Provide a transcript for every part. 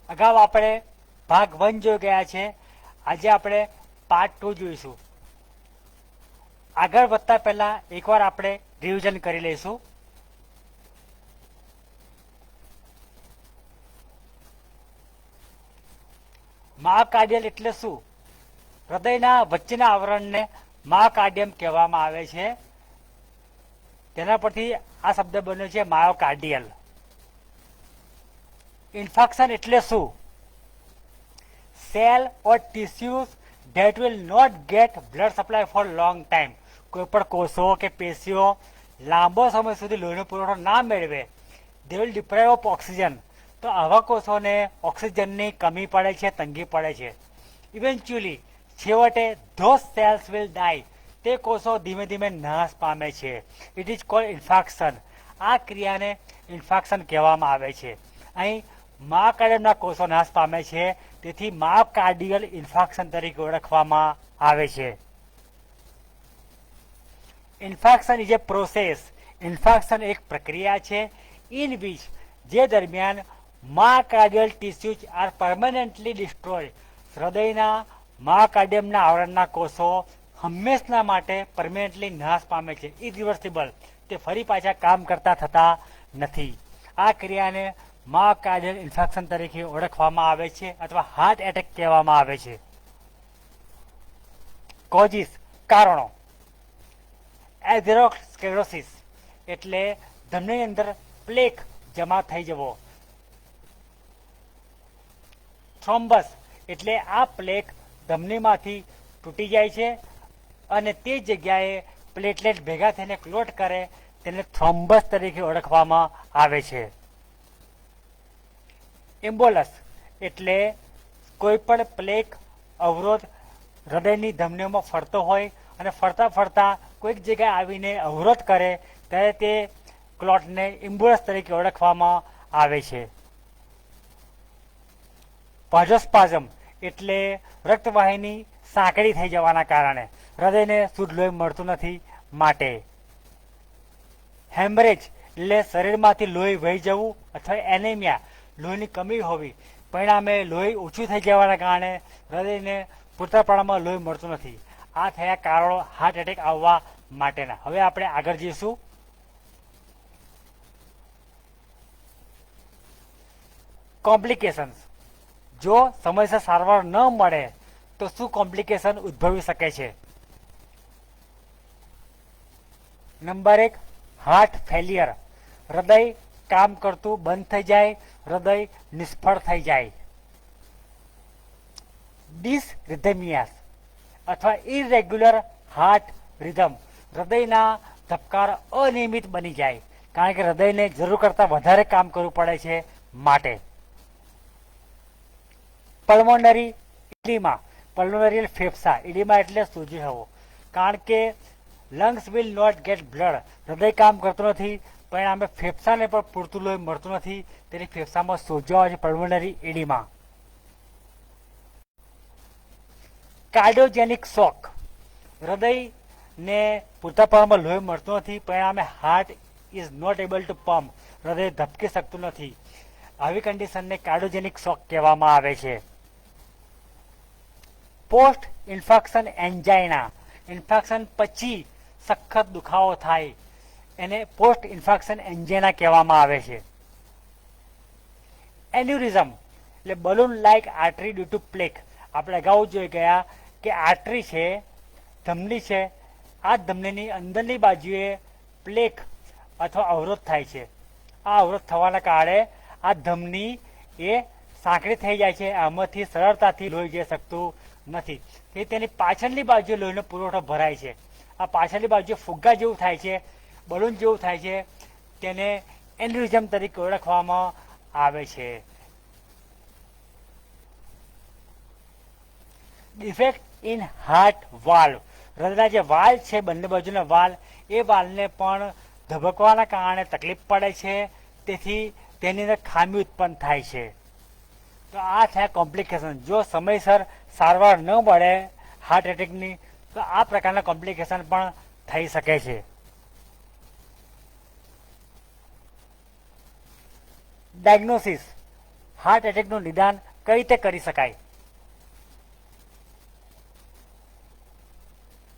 અગાઉ આપણે ભાગ 1 જોઈ ગયા છે. આજે આપણે પાર્ટ 2 જોઈશું. આગળ વધતા પહેલા એકવાર આપણે રિવિઝન કરી લઈશું. માયોકાર્ડિયલ એટલે શું? હૃદયના વચ્ચેના આવરણને માયોકાર્ડિયમ કહેવામાં આવે છે. તેના પરથી આ શબ્દ બન્યો છે માયોકાર્ડિયલ. ઇન્ફેક્શન એટલે શું? Cell or tissues that will not get blood supply for long time. કોઈ પણ કોષો કે પેશીઓ લાંબો સમય સુધી લોહીનો પુરવઠો ના મેળવે, they will deprive of oxygen. તો આવા કોષોને ઓક્સિજનની કમી પડે છે, તંગી પડે છે. ઇવેન્ચ્યુઅલી છેવટે those cells will die. તે કોષો ધીમે ધીમે નાશ પામે છે. It is called infection. આ ક્રિયાને ઇન્ફેક્શન કહેવામાં આવે છે. અહીં માયોકાર્ડિયમના કોષો નાશ પામે છે, તેથી માયોકાર્ડિયલ ઇન્ફેક્શન તરીકે ઓળખવામાં આવે છે. Infection is A process. Infection એક પ્રક્રિયા છે ઇન વિચ જે દરમિયાન માયોકાર્ડિયલ ટિશ્યુઝ આર પરમનન્ટલી ડિસ્ટ્રોય. હૃદયના માયોકાર્ડિયમના આવરણના કોષો હંમેશના માટે પરમેનન્ટલી નાશ પામે છે. ઇરિવર્સિબલ. તે ફરી પાછા કામ કરતા થતા નથી. આ ક્રિયાને માયોકાર્ડિયલ ઇન્ફેક્શન તરીકે ઓળખવામાં આવે છે અથવા હાર્ટ એટેક કહેવામાં આવે છે. કોઝિસ કારણો. એથેરોસ્ક્લેરોસિસ એટલે ધમનીની અંદર પ્લેક જમા થઈ જવો. થ્રોમ્બસ એટલે આ પ્લેક ધમનીમાંથી તૂટી જાય છે અને તે જગ્યાએ પ્લેટલેટ ભેગા થઈને ક્લોટ કરે, તેને થ્રોમ્બસ તરીકે ઓળખવામાં આવે છે. એમ્બોલસ એટલે કોઈ પણ પ્લેક અવરોધ હૃદયની ધમનીઓમાં ફરતો હોય અને ફરતા ફરતા કોઈક જગ્યાએ આવીને અવરોધ કરે ત્યારે તે ક્લોટને એમ્બોલસ તરીકે ઓળખવામાં આવે છે. વાઝોસ્પાઝમ એટલે રક્તવાહિની સાંકડી થઈ જવાના કારણે હૃદયને શુદ્ધ લોહી મળતું નથી માટે. હેમરેજ એટલે શરીરમાંથી લોહી વહી જવું અથવા એનેમિયા, લોહીની કમી હોવી, પરિણામે લોહી ઓછું થઈ જવાના કારણે હૃદયને પૂરતા પ્રમાણમાં લોહી મળતું નથી. આ થયા કારણો હાર્ટ એટેક આવવા માટેના. હવે આપણે આગળ જઈશું. કોમ્પ્લિકેશન્સ. જો સમયસર સારવાર ન મળે તો શું કોમ્પ્લિકેશન ઉદ્ભવી શકે છે? Number 1, heart failure. હૃદય કામ કરતું બંધ થઈ જાય, હૃદય નિષ્ફળ થઈ જાય. ડિસરિધમિયાસ અથવા ઇરેગ્યુલર હાર્ટ રિધમ. હૃદયના ધબકાર અનિયમિત બની જાય કારણ કે હૃદયને જરૂર કરતાં વધારે કામ કરવું પડે છે માટે. પલ્મોનરી ઇડીમા. પલ્મોનરી ફેફસા. ઇડીમા એટલે સૂજી થવો, કારણ કે lungs will not get blood. હૃદય કામ કરતું નથી, પરિણામે ફેફસાને પણ પૂરતું લોહી મળતું નથી, તેથી ફેફસામાં સોજો આવે છે, પલ્મોનરી ઇડીમા. કાર્ડિયોજેનિક શોક. હૃદયને પૂરતા પ્રમાણમાં લોહી મળતું નથી, પરિણામે heart is not able to pump. હૃદય ધબકી શકતું નથી. આવી કન્ડિશનને કાર્ડિયોજેનિક શોક કહેવામાં આવે છે. Post infection angina. ઇન્ફેક્શન પછી સખત દુખાવો થાય, એને પોસ્ટ ઇન્ફેક્શન એન્જાઇના કહેવામાં આવે છે. એન્યુરિઝમ એટલે balloon like artery due to plaque. આપણે અગાઉ જોઈ ગયા કે આર્ટરી છે, ધમની છે, આ ધમનીની અંદરની બાજુએ પ્લેક અથવા અવરોધ થાય છે. આ અવરોધ થવાના કારણે આ ધમની એ સાંકડી થઈ જાય છે, આમાંથી સરળતાથી લોહી જઈ શકતું નથી. તે તેની પાછળની બાજુએ લોહીનો પુરવઠો ભરાય છે. આ પાછળની બાજુએ ફુગ્ગા જેવું થાય છે, બલૂન જેવું થાય છે, તેને એન્યુરિઝમ તરીકે ઓળખવામાં આવે છે. Defect in heart valve. હૃદયના જે વાલ છે, બંને બાજુના વાલ, એ વાલને પણ ધબકવાના કારણે તકલીફ પડે છે, તેથી તેની અંદર ખામી ઉત્પન્ન થાય છે. તો આ થયા કોમ્પ્લિકેશન. જો સમયસર સારવાર ન મળે હાર્ટ એટેકની તો આ પ્રકારના કોમ્પ્લિકેશન પણ થઈ શકે છે. ડાયગ્નોસિસ. હાર્ટ એટેકનું નિદાન કઈ રીતે કરી શકાય?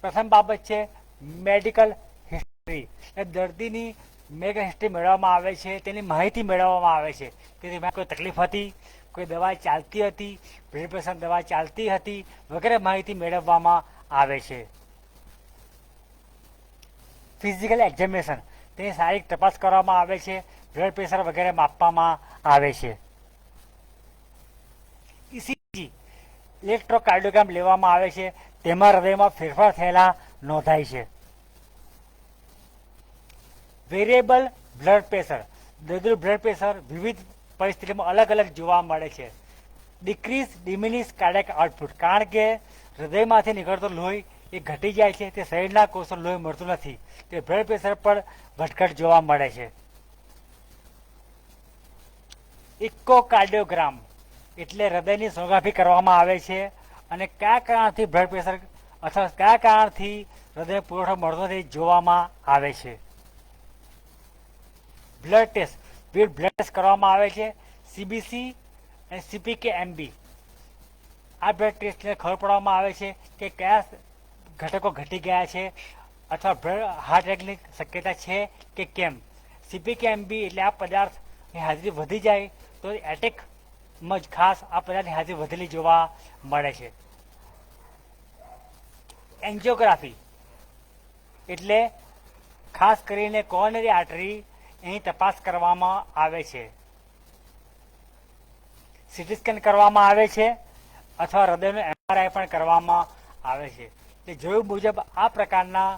પ્રથમ બાબત છે મેડિકલ હિસ્ટ્રી. એ દર્દીની મેડિકલ હિસ્ટ્રી મેળવવામાં આવે છે, તેની માહિતી મેળવવામાં આવે છે કે તેમાં કોઈ તકલીફ હતી, કોઈ દવા ચાલતી હતી, બ્લડ પ્રેશર દવા ચાલતી હતી વગેરે માહિતી મેળવવામાં આવે છે. ફિઝિકલ એક્ઝામિનેશન, તેની શારીરિક તપાસ કરવામાં આવે છે, બ્લડ પ્રેશર વગેરે માપવામાં આવે છે. ઇસીજી ઇલેક્ટ્રોકાર્ડિયોગ્રામ લેવામાં આવે છે, તેમાં હૃદયમાં ફેરફાર થયેલા નોંધાય છે. વેરિયેબલ બ્લડ પ્રેશર, દર્દીનું બ્લડ પ્રેશર વિવિધ પરિસ્થિતિમાં અલગ અલગ જોવા મળે છે. ડિક્રીઝ ડિમિનિશ કાર્ડિયાક આઉટપુટ, કારણ કે હૃદયમાંથી નીકળતો લોહી એ ઘટી જાય છે, તે શરીરના કોષો લોહી મળતું નથી, તે બ્લડ પ્રેશર પર વધઘટ જોવા મળે છે. ઇકોકાર્ડિયોગ્રામ એટલે હૃદયની સોનોગ્રાફી કરવામાં આવે છે અને કયા કારણથી બ્લડ પ્રેશર અથવા કયા કારણથી હૃદય પુરવઠો મળતો નથી જોવામાં આવે છે. બ્લડ ટેસ્ટ, વિવિધ બ્લડ ટેસ્ટ કરવામાં આવે છે, સીબીસી અને સીપીકે એમબી. આ બ્લડ ટેસ્ટને ખબર પડવામાં આવે છે કે કયા ઘટકો ઘટી ગયા છે અથવા હાર્ટ એટેકની શક્યતા છે કે કેમ. સીપીકે એમબી એટલે આ પદાર્થની હાજરી વધી જાય તો એટેકમાં જ ખાસ આ પદાર્થની હાજરી વધેલી જોવા મળે છે. એન્જિયોગ્રાફી એટલે ખાસ કરીને કોરોનરી આર્ટરી એની તપાસ કરવામાં આવે છે. સીટી સ્કેન કરવામાં આવે છે અથવા હૃદયનું એમઆરઆઈ પણ કરવામાં આવે છે. તે જોયું મુજબ આ પ્રકારના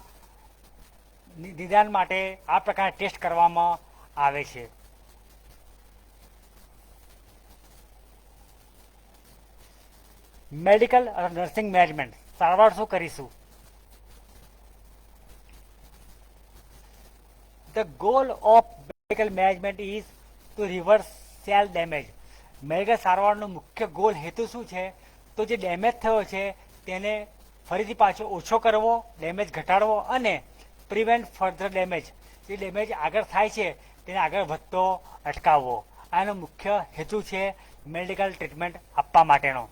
નિદાન માટે આ પ્રકારના ટેસ્ટ કરવામાં આવે છે. મેડિકલ અને નર્સિંગ મેનેજમેન્ટ, સારવાર શું કરીશું? The goal of medical management is to reverse cell damage. Medical સારવારનો મુખ્ય ગોલ હેતુ શું છે? તો જે ડેમેજ થયો છે તેને ફરીથી પાછો ઓછો કરવો, ડેમેજ ઘટાડવો અને પ્રિવેન્ટ ફર્ધર ડેમેજ, જે ડેમેજ આગળ થાય છે તેને આગળ વધતો અટકાવવો. આનો મુખ્ય હેતુ છે મેડિકલ ટ્રીટમેન્ટ આપવા માટેનો.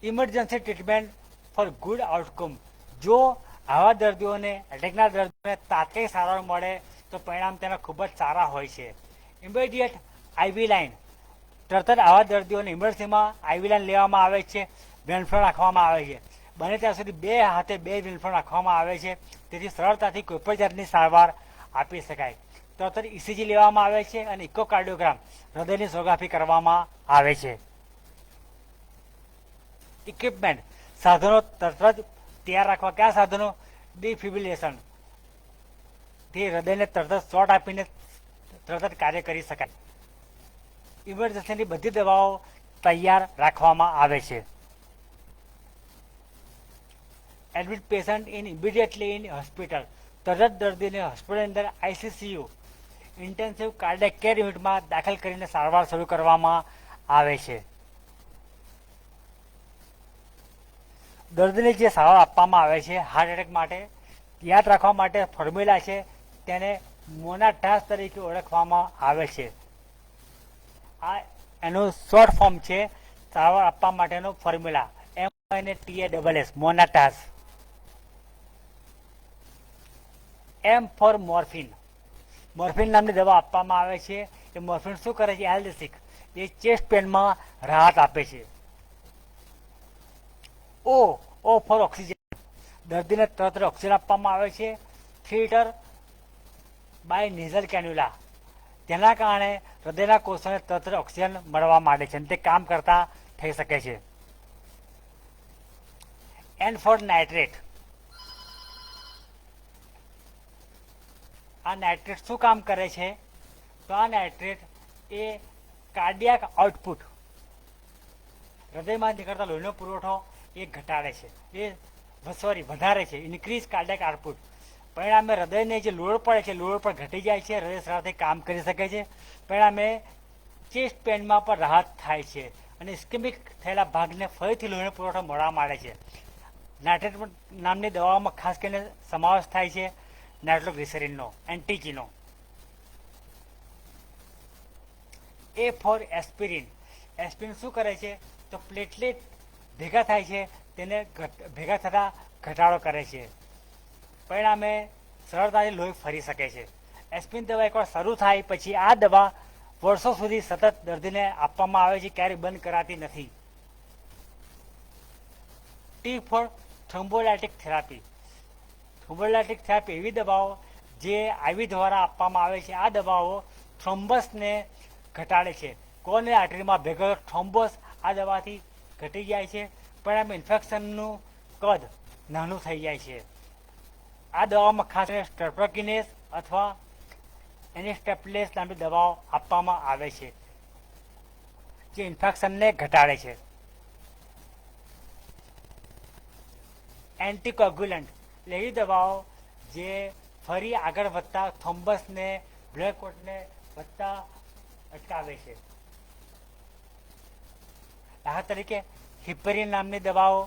Emergency treatment for good outcome, જો આવા દર્દીઓને એટેકના દર્દીઓને તાત્કાલિક સારવાર મળે તો પરિણામ તેના ખૂબ જ સારા હોય છે. ઇમિડિયેટ આઈવી લાઇન, તરત જ આવા દર્દીઓને ઇમરજન્સીમાં આઈવી લાઇન લેવામાં આવે છે, વેનફ્લો રાખવામાં આવે છે. બને ત્યાં સુધી બે હાથે બે વેનફ્લો રાખવામાં આવે છે, તેથી સરળતાથી કોઈપણ જાતની સારવાર આપી શકાય. તરત જ ઇસીજી લેવામાં આવે છે અને ઇકોકાર્ડિયોગ્રામ, હૃદયની સોનોગ્રાફી કરવામાં આવે છે. ઇક્વિપમેન્ટ, સાધનો તરત જ તૈયાર રાખવા. કયા સાધનો? ડિફિબ્રિલેશન, તે હૃદયને તરત જ શોટ આપીને તરત જ કાર્ય કરી શકાય. ઇમરજન્સીની બધી દવાઓ તૈયાર રાખવામાં આવે છે. Admit patient in immediately in hospital, તરત જ દર્દીને હોસ્પિટલની અંદર આઈસીસીયુ ઇન્ટેન્સિવ કાર્ડિયાક કેર યુનિટમાં દાખલ કરીને સારવાર શરૂ કરવામાં આવે છે. દર્દીને જે સારવાર આપવામાં આવે છે હાર્ટ એટેક માટે, યાદ રાખવા માટે ફોર્મ્યુલા છે, તેને મોનાટાસ તરીકે ઓળખવામાં આવે છે. આ એનું શોર્ટ ફોર્મ છે સારવાર આપવા માટેનો ફોર્મ્યુલા, MONATAS, મોનાટાસ. એમ ફોર મોર્ફિન, મોર્ફિન નામની દવા આપવામાં આવે છે. એ મોર્ફિન શું કરે છે? એલ્ડેસિક, એ ચેસ્ટ પેનમાં રાહત આપે છે. ઓ ફોર ઓક્સિજન, દર્દીને તરત ઓક્સિજન આપવામાં આવે છે. થિયેટર બાય નેઝલ કેન્યુલા, તેના કારણે હૃદયના કોષોને તરત ઓક્સિજન મળવા માંડે છે અને તે કામ કરતા થઈ શકે છે. એન ફોર નાઇટ્રેટ, આ નાઇટ્રેટ શું કામ કરે છે? તો આ નાઇટ્રેટ એ કાર્ડિયાક આઉટપુટ, હૃદયમાં નીકળતા લોહીનો પુરવઠો એ ઘટાડે છે, વધારે છે. ઇન્ક્રીઝ કાર્ડિયાક આઉટપુટ, પરિણામે હૃદયને જે લોડ પડે છે લોડ પર ઘટી જાય છે, હૃદય સરળતાથી કામ કરી શકે છે. પરિણામે ચેસ્ટ પેનમાં પણ રાહત થાય છે અને ઇસ્કેમિક થયેલા ભાગને ફરીથી લોહીનો પુરવઠો મળવા માંડે છે. નાઇટ્રેટ નામની દવાઓમાં ખાસ કરીને સમાવેશ થાય છે નાઇટ્રોગ્લિસરીનનો, એન્ટીજીનો. એ ફોર એસ્પિરિન. એસ્પિરિન શું કરે છે? તો પ્લેટલેટ ભેગા થાય છે તેને ભેગા થતાં ઘટાડો કરે છે, પરિણામે સરળતાથી લોહી ફરી શકે છે. એસ્પિરિન દવા એકવાર શરૂ થાય પછી આ દવા વર્ષો સુધી સતત દર્દીને આપવામાં આવે છે, ક્યારેય બંધ કરાતી નથી. T for thrombolytic therapy. Thrombolytic therapy એવી દવાઓ જે આઈવી દ્વારા આપવામાં આવે છે. આ દવાઓ થ્રોમ્બસને ઘટાડે છે. કોરોનરી આર્ટરીમાં ભેગો થ્રોમ્બોસ આ દવાથી ઘટી જાય છે, પરિણામે ઇન્ફેક્શનનું કદ નાનું થઈ જાય છે. આ દવામાં ખાસ કરીને સ્ટ્રેપ્ટોકિનેસ અથવા એનિસ્ટેપ્લેસ નામની દવાઓ આપવામાં આવે છે જે ઇન્ફેક્શનને ઘટાડે છે. એન્ટીકોગ્યુલન્ટ એટલે એવી દવાઓ જે ફરી આગળ વધતા થ્રોમ્બસને બ્લડ ક્લોટને વધતા અટકાવે છે. દાખલા તરીકે હિપેરિન નામની દવાઓ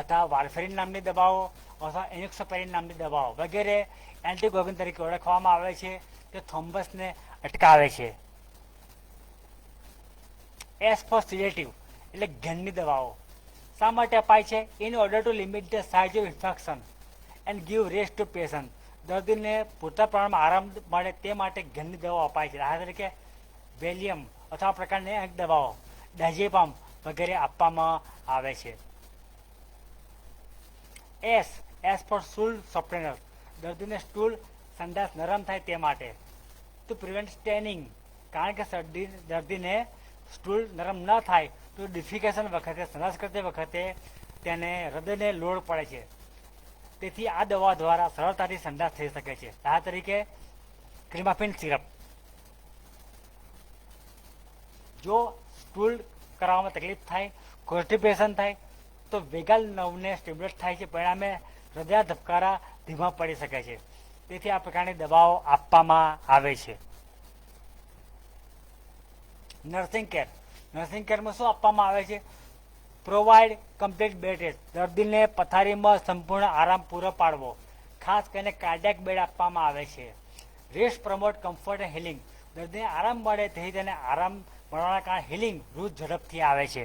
અથવા વાર્ફેરિન નામની દવાઓ અથવા એનોક્સોપેરિન નામની દવાઓ વગેરે એન્ટીકોગ્યુલન્ટ તરીકે ઓળખવામાં આવે છે, તે થ્રોમ્બસને અટકાવે છે. એસ ફોર સિડેટિવ એટલે ઘેનની દવાઓ શા માટે અપાય છે? In order to limit the size of infection and give rest to patient. દર્દીને પૂરતા પ્રમાણમાં આરામ મળે તે માટે ઘેનની દવાઓ અપાય છે. દાખલા તરીકે વેલિયમ અથવા પ્રકારની અનેક દવાઓ ડાયઝેપામ વગેરે આપવામાં આવે છે. S for stool softener. દર્દીને સ્ટૂલ સંડાસ નરમ થાય તે માટે. ટુ પ્રિવેન્ટ સ્ટેનિંગ, કારણ કે દર્દીને સ્ટૂલ નરમ ન થાય તો ડિફિકેશન વખતે સંડાસ કરતી વખતે તેને હૃદયને લોડ પડે છે, તેથી આ દવા દ્વારા સરળતાથી સંડાસ થઈ શકે છે. દાખલા તરીકે ક્રિમાફિન સિરપ. જો સ્ટૂલ કરવામાં તકલીફ થાય, કોન્સ્ટિપેશન થાય તો વેગલ નર્વને સ્ટિમ્યુલેટ થાય છે, પરિણામે હૃદય ધબકારા ધીમા પડી શકે છે, તેથી આ પ્રકારની દવાઓ આપવામાં આવે છે. Nursing care. નર્સિંગ કેરમાં શું આપવામાં આવે છે? Provide complete bed rest. દર્દીને પથારીમાં સંપૂર્ણ આરામ પૂરો પાડવો, ખાસ કરીને કાર્ડિયાક બેડ આપવામાં આવે છે. Rest promote comfort and healing. દર્દીને આરામ મળે તેથી તેને આરામ મળવાના કારણે હિલિંગ રૂટ ઝડપથી આવે છે.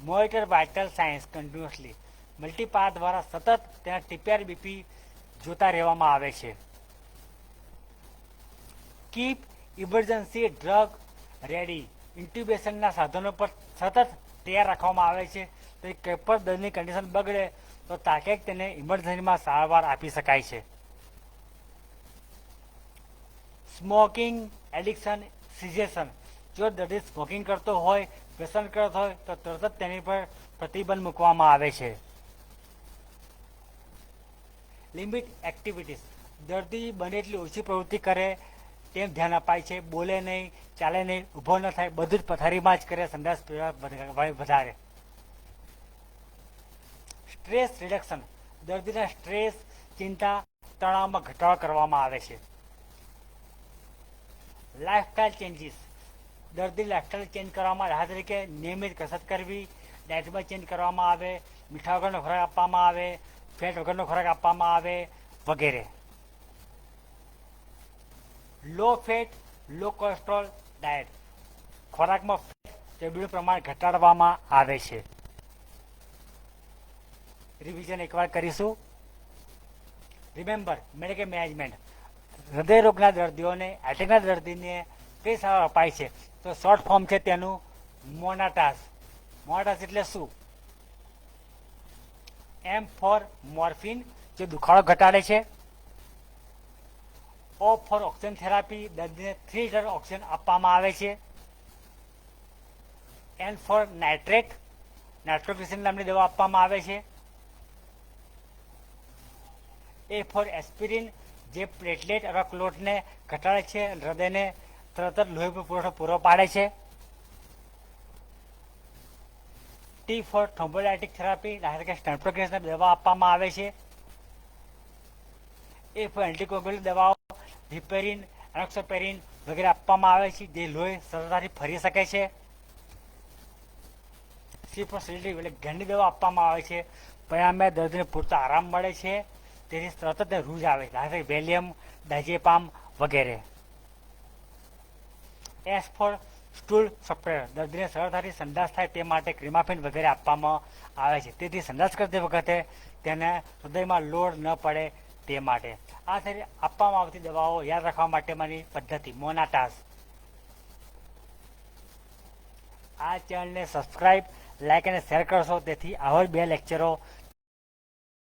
Monitor vital signs continuously. Multipath દ્વારા સતત તેના ટીપીઆર બીપી જોતા રહેવામાં આવે છે. Keep emergency drug ready. ઇન્ટ્યુબેશનના સાધનો પર સતત તૈયાર રાખવામાં આવે છે, તો કંઈ પણ દર્દીની કન્ડિશન બગડે તો તાત્કાલિક તેને ઇમરજન્સીમાં સારવાર આપી શકાય છે. Smoking addiction cessation. જો દર્દી સ્મોકિંગ કરતો હોય, વ્યસન કરતો હોય તો તરત જ તેની પર પ્રતિબંધ મૂકવામાં આવે છે. Limit activities. દર્દી બને એટલી ઓછી પ્રવૃત્તિ કરે તેમ ધ્યાન અપાય છે. બોલે નહીં, ચાલે નહીં, ઊભો ન થાય, બધું જ પથારીમાં જ કરે, સંડાસ વધારે. Stress reduction. દર્દીના સ્ટ્રેસ, ચિંતા, તણાવમાં ઘટાડો કરવામાં આવે છે. Lifestyle changes. દર્દી લાઇફસ્ટાઇલ ચેન્જ કરવામાં, દાખલા તરીકે નિયમિત કસરત કરવી, ડાયટમાં ચેન્જ કરવામાં આવે, મીઠા વગરનો ખોરાક આપવામાં આવે, ફેટ વગરનો ખોરાક આપવામાં આવે વગેરે. લો ફેટ લો કોલેસ્ટ્રોલ ડાયટ. ખોરાકમાં ફેટ ચરબીનું પ્રમાણ ઘટાડવામાં આવે છે. રિવિઝન એકવાર કરીશું. Remember medical management. હૃદય રોગના દર્દીઓને, એટેકના દર્દીને કઈ સારવાર અપાય છે? તો શોર્ટ ફોર્મ છે તેનું મોનાટાસ. મોનાટાસ એટલે શું? એમ ફોર મોર્ફિન, જે દુખાડો ઘટાડે છે. ઓ ફોર ઓક્સિજન થેરાપી, દર્દીને 3 લીટર ઓક્સિજન આપવામાં આવે છે. એન ફોર નાઇટ્રેટ, નાઇટ્રોગ્લિસરીન નામની દવા આપવામાં આવે છે. એ ફોર એસ્પિરિન, જે પ્લેટલેટ અથવા ક્લોટને ઘટાડે છે, હૃદયને તરત જ લોહી પુરવઠો પૂરો પાડે છે. ટી ફોર થ્રોમ્બોલાઇટિક થેરાપી, દાખલા કે સ્ટેન્ટોકેસની દવા આપવામાં આવે છે. એ ફોર એન્ટીકોગ્યુલન્ટ દવાઓ હિપેરિન, એનોક્સોપેરિન વગેરે આપવામાં આવે છે, જે લોહી સરળતાથી ફરી શકે છે. સી ફોર સિડેટિવ એટલે ઘણી દવા આપવામાં આવે છે, પરિણામે દર્દીને પૂરતો આરામ મળે છે, તેથી તરત જ રૂઝ આવે છે, દાખલા કે વેલિયમ, ડાયઝેપામ વગેરે. એસ ફોર સ્ટૂલ સપ્રેસર, દર્દીને સરળતાથી સંડાસ થાય તે માટે ક્રિમાફિન વગેરે આપવામાં આવે છે. તેથી સંડાસ કરતી વખતે તેને હૃદયમાં લોડ ન પડે તે માટે. આ થઈ આપવામાં આવતી દવાઓ યાદ રાખવા માટેની પદ્ધતિ મોનાટાસ. આ ચેનલને સબસ્ક્રાઇબ, લાઇક અને શેર કરશો, તેથી આવા જ 2 લેક્ચરો